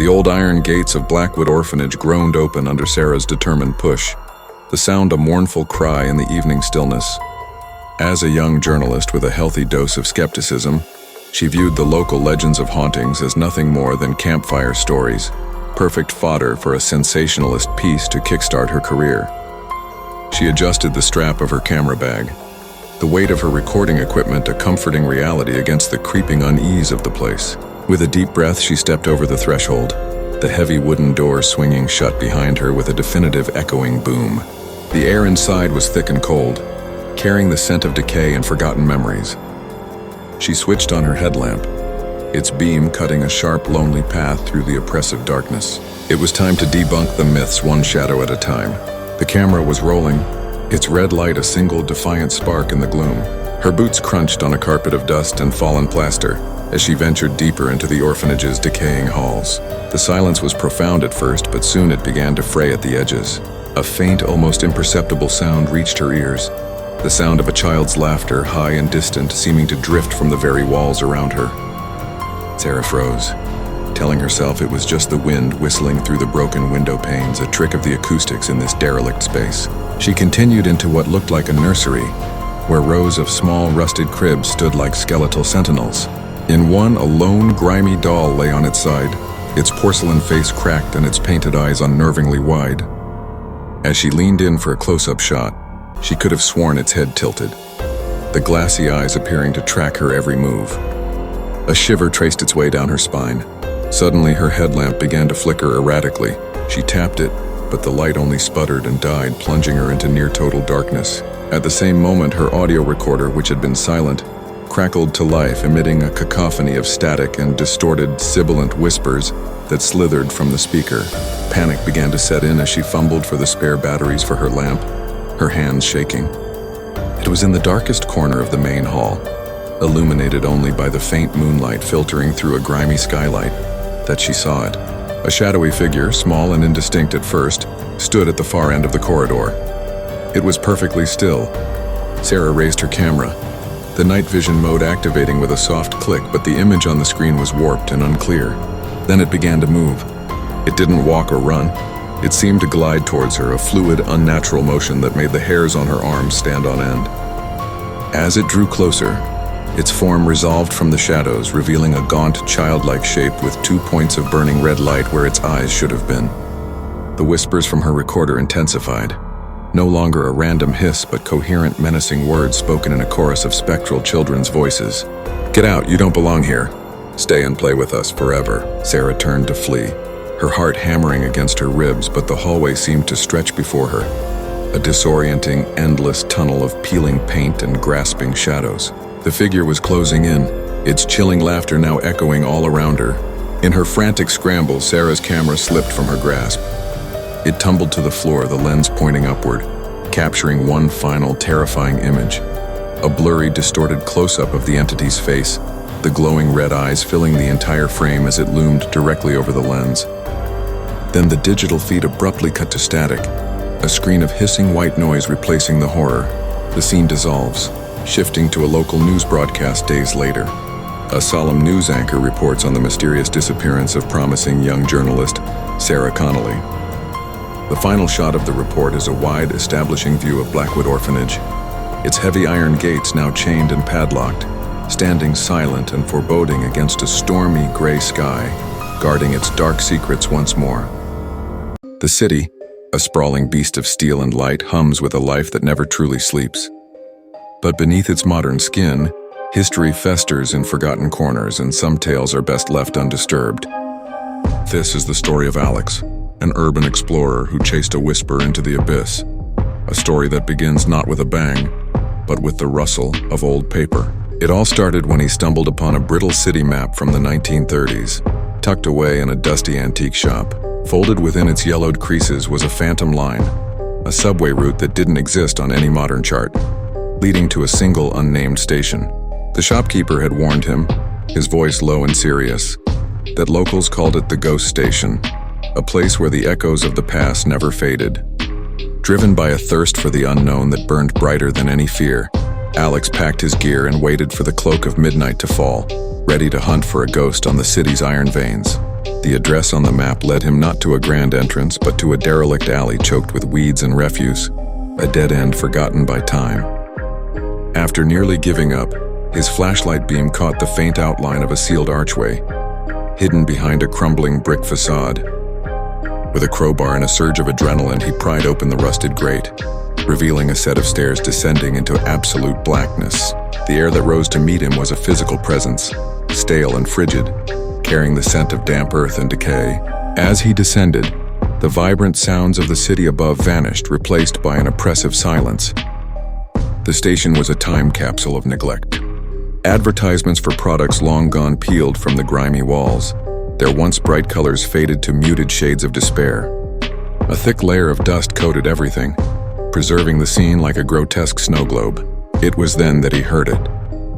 The old iron gates of Blackwood Orphanage groaned open under Sarah's determined push, the sound a mournful cry in the evening stillness. As a young journalist with a healthy dose of skepticism, she viewed the local legends of hauntings as nothing more than campfire stories, perfect fodder for a sensationalist piece to kickstart her career. She adjusted the strap of her camera bag, the weight of her recording equipment a comforting reality against the creeping unease of the place. With a deep breath, she stepped over the threshold, the heavy wooden door swinging shut behind her with a definitive echoing boom. The air inside was thick and cold, carrying the scent of decay and forgotten memories. She switched on her headlamp, its beam cutting a sharp, lonely path through the oppressive darkness. It was time to debunk the myths one shadow at a time. The camera was rolling, its red light a single defiant spark in the gloom. Her boots crunched on a carpet of dust and fallen plaster as she ventured deeper into the orphanage's decaying halls. The silence was profound at first, but soon it began to fray at the edges. A faint, almost imperceptible sound reached her ears, the sound of a child's laughter, high and distant, seeming to drift from the very walls around her. Sarah froze, telling herself it was just the wind whistling through the broken window panes, a trick of the acoustics in this derelict space. She continued into what looked like a nursery, where rows of small, rusted cribs stood like skeletal sentinels. In one, a lone, grimy doll lay on its side, its porcelain face cracked and its painted eyes unnervingly wide. As she leaned in for a close-up shot, she could have sworn its head tilted, the glassy eyes appearing to track her every move. A shiver traced its way down her spine. Suddenly, her headlamp began to flicker erratically. She tapped it, but the light only sputtered and died, plunging her into near-total darkness. At the same moment, her audio recorder, which had been silent, crackled to life, emitting a cacophony of static and distorted, sibilant whispers that slithered from the speaker. Panic began to set in as she fumbled for the spare batteries for her lamp, her hands shaking. It was in the darkest corner of the main hall, illuminated only by the faint moonlight filtering through a grimy skylight, that she saw it. A shadowy figure, small and indistinct at first, stood at the far end of the corridor. It was perfectly still. Sarah raised her camera, the night vision mode activating with a soft click, but the image on the screen was warped and unclear. Then it began to move. It didn't walk or run. It seemed to glide towards her, a fluid, unnatural motion that made the hairs on her arms stand on end. As it drew closer, its form resolved from the shadows, revealing a gaunt, childlike shape with 2 points of burning red light where its eyes should have been. The whispers from her recorder intensified, no longer a random hiss, but coherent, menacing words spoken in a chorus of spectral children's voices. "Get out, you don't belong here. Stay and play with us forever." Sarah turned to flee, her heart hammering against her ribs, but the hallway seemed to stretch before her, a disorienting, endless tunnel of peeling paint and grasping shadows. The figure was closing in, its chilling laughter now echoing all around her. In her frantic scramble, Sarah's camera slipped from her grasp. It tumbled to the floor, the lens pointing upward, capturing one final terrifying image. A blurry, distorted close-up of the entity's face, the glowing red eyes filling the entire frame as it loomed directly over the lens. Then the digital feed abruptly cut to static, a screen of hissing white noise replacing the horror. The scene dissolves, shifting to a local news broadcast days later. A solemn news anchor reports on the mysterious disappearance of promising young journalist Sarah Connolly. The final shot of the report is a wide, establishing view of Blackwood Orphanage, its heavy iron gates now chained and padlocked, standing silent and foreboding against a stormy gray sky, guarding its dark secrets once more. The city, a sprawling beast of steel and light, hums with a life that never truly sleeps. But beneath its modern skin, history festers in forgotten corners, and some tales are best left undisturbed. This is the story of Alex, an urban explorer who chased a whisper into the abyss. A story that begins not with a bang, but with the rustle of old paper. It all started when he stumbled upon a brittle city map from the 1930s, tucked away in a dusty antique shop. Folded within its yellowed creases was a phantom line, a subway route that didn't exist on any modern chart, leading to a single unnamed station. The shopkeeper had warned him, his voice low and serious, that locals called it the ghost station, a place where the echoes of the past never faded. Driven by a thirst for the unknown that burned brighter than any fear, Alex packed his gear and waited for the cloak of midnight to fall, ready to hunt for a ghost on the city's iron veins. The address on the map led him not to a grand entrance, but to a derelict alley choked with weeds and refuse, a dead end forgotten by time. After nearly giving up, his flashlight beam caught the faint outline of a sealed archway, hidden behind a crumbling brick facade. With a crowbar and a surge of adrenaline, he pried open the rusted grate, revealing a set of stairs descending into absolute blackness. The air that rose to meet him was a physical presence, stale and frigid, carrying the scent of damp earth and decay. As he descended, the vibrant sounds of the city above vanished, replaced by an oppressive silence. The station was a time capsule of neglect. Advertisements for products long gone peeled from the grimy walls, their once bright colors faded to muted shades of despair. A thick layer of dust coated everything, preserving the scene like a grotesque snow globe. It was then that he heard it,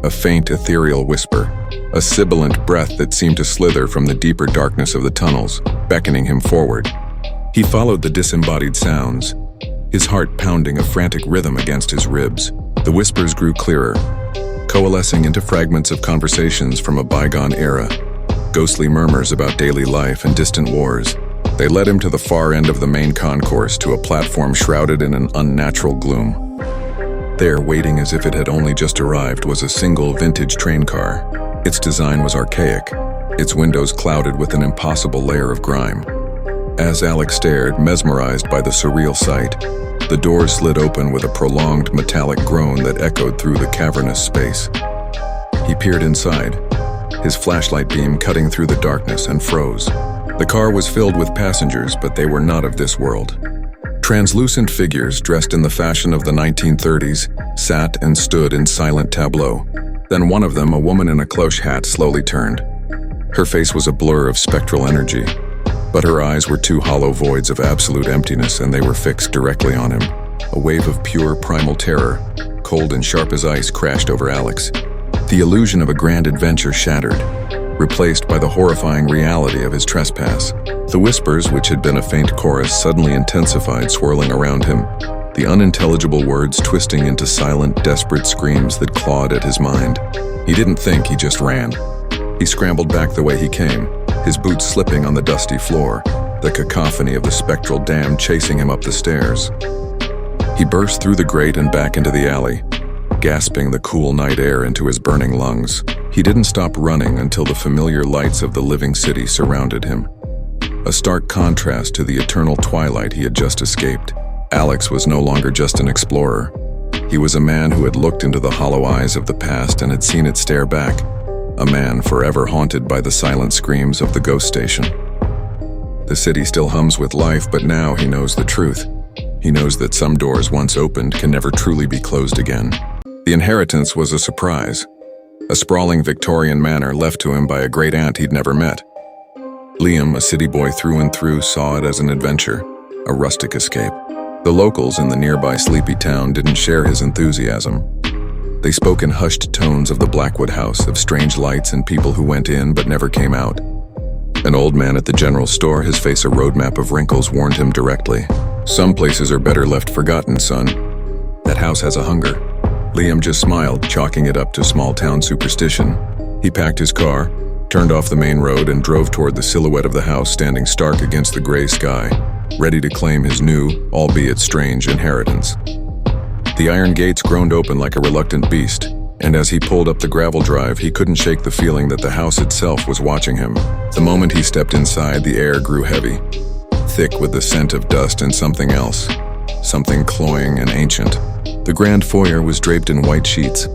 a faint ethereal whisper, a sibilant breath that seemed to slither from the deeper darkness of the tunnels, beckoning him forward. He followed the disembodied sounds, his heart pounding a frantic rhythm against his ribs. The whispers grew clearer, coalescing into fragments of conversations from a bygone era, ghostly murmurs about daily life and distant wars. They led him to the far end of the main concourse, to a platform shrouded in an unnatural gloom. There, waiting as if it had only just arrived, was a single vintage train car. Its design was archaic, its windows clouded with an impossible layer of grime. As Alex stared, mesmerized by the surreal sight, the doors slid open with a prolonged metallic groan that echoed through the cavernous space. He peered inside, his flashlight beam cutting through the darkness, and froze. The car was filled with passengers, but they were not of this world. Translucent figures dressed in the fashion of the 1930s sat and stood in silent tableau. Then one of them, a woman in a cloche hat, slowly turned. Her face was a blur of spectral energy, but her eyes were two hollow voids of absolute emptiness, and they were fixed directly on him. A wave of pure primal terror, cold and sharp as ice, crashed over Alex. The illusion of a grand adventure shattered, replaced by the horrifying reality of his trespass. The whispers, which had been a faint chorus, suddenly intensified, swirling around him, the unintelligible words twisting into silent, desperate screams that clawed at his mind. He didn't think, he just ran. He scrambled back the way he came, his boots slipping on the dusty floor, the cacophony of the spectral dam chasing him up the stairs. He burst through the grate and back into the alley, gasping the cool night air into his burning lungs. He didn't stop running until the familiar lights of the living city surrounded him, a stark contrast to the eternal twilight he had just escaped. Alex was no longer just an explorer. He was a man who had looked into the hollow eyes of the past and had seen it stare back, a man forever haunted by the silent screams of the ghost station. The city still hums with life, but now he knows the truth. He knows that some doors once opened can never truly be closed again. The inheritance was a surprise, a sprawling Victorian manor left to him by a great-aunt he'd never met. Liam, a city boy through and through, saw it as an adventure, a rustic escape. The locals in the nearby sleepy town didn't share his enthusiasm. They spoke in hushed tones of the Blackwood house, of strange lights and people who went in but never came out. An old man at the general store, his face a roadmap of wrinkles, warned him directly. "Some places are better left forgotten, son. That house has a hunger." Liam just smiled, chalking it up to small-town superstition. He packed his car, turned off the main road, and drove toward the silhouette of the house standing stark against the gray sky, ready to claim his new, albeit strange, inheritance. The iron gates groaned open like a reluctant beast, and as he pulled up the gravel drive, he couldn't shake the feeling that the house itself was watching him. The moment he stepped inside, the air grew heavy, thick with the scent of dust and something else, something cloying and ancient. The grand foyer was draped in white sheets,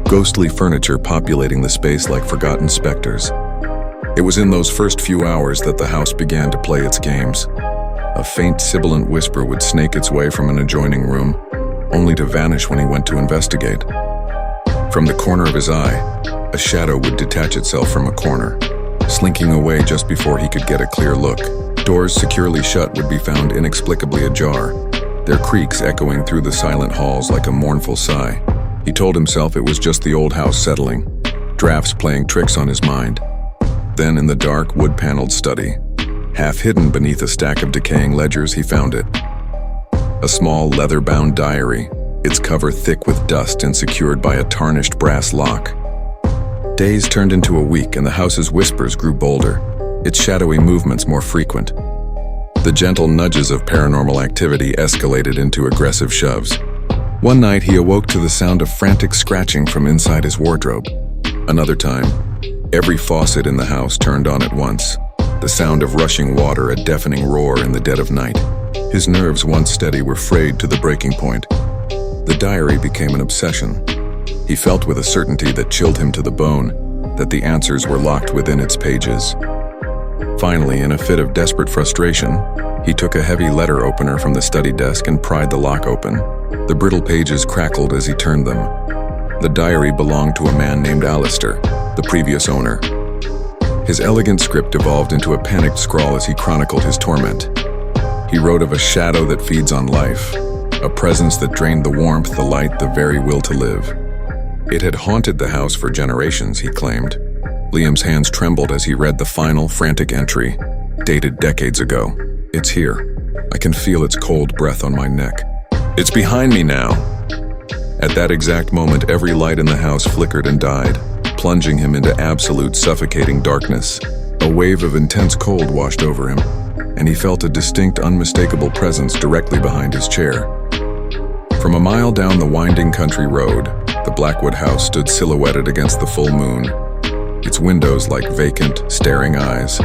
ghostly furniture populating the space like forgotten specters. It was in those first few hours that the house began to play its games. A faint sibilant whisper would snake its way from an adjoining room, only to vanish when he went to investigate. From the corner of his eye, a shadow would detach itself from a corner, slinking away just before he could get a clear look. Doors securely shut would be found inexplicably ajar, their creaks echoing through the silent halls like a mournful sigh. He told himself it was just the old house settling, drafts playing tricks on his mind. Then in the dark, wood-paneled study, half hidden beneath a stack of decaying ledgers, he found it. A small leather-bound diary, its cover thick with dust and secured by a tarnished brass lock. Days turned into a week, and the house's whispers grew bolder. its shadowy movements more frequent. The gentle nudges of paranormal activity escalated into aggressive shoves. One night, he awoke to the sound of frantic scratching from inside his wardrobe. Another time, every faucet in the house turned on at once, the sound of rushing water a deafening roar in the dead of night. His nerves, once steady, were frayed to the breaking point. The diary became an obsession. He felt with a certainty that chilled him to the bone that the answers were locked within its pages. Finally, in a fit of desperate frustration, he took a heavy letter opener from the study desk and pried the lock open. The brittle pages crackled as he turned them. The diary belonged to a man named Alistair, the previous owner. His elegant script evolved into a panicked scrawl as he chronicled his torment. He wrote of a shadow that feeds on life, a presence that drained the warmth, the light, the very will to live. It had haunted the house for generations, he claimed. Liam's hands trembled as he read the final, frantic entry, dated decades ago. It's here. I can feel its cold breath on my neck. It's behind me now. At that exact moment, every light in the house flickered and died, plunging him into absolute suffocating darkness. A wave of intense cold washed over him, and he felt a distinct, unmistakable presence directly behind his chair. From a mile down the winding country road, the Blackwood house stood silhouetted against the full moon, its windows like vacant, staring eyes.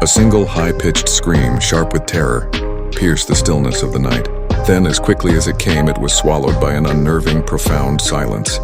A single high-pitched scream, sharp with terror, pierced the stillness of the night. Then, as quickly as it came, it was swallowed by an unnerving, profound silence.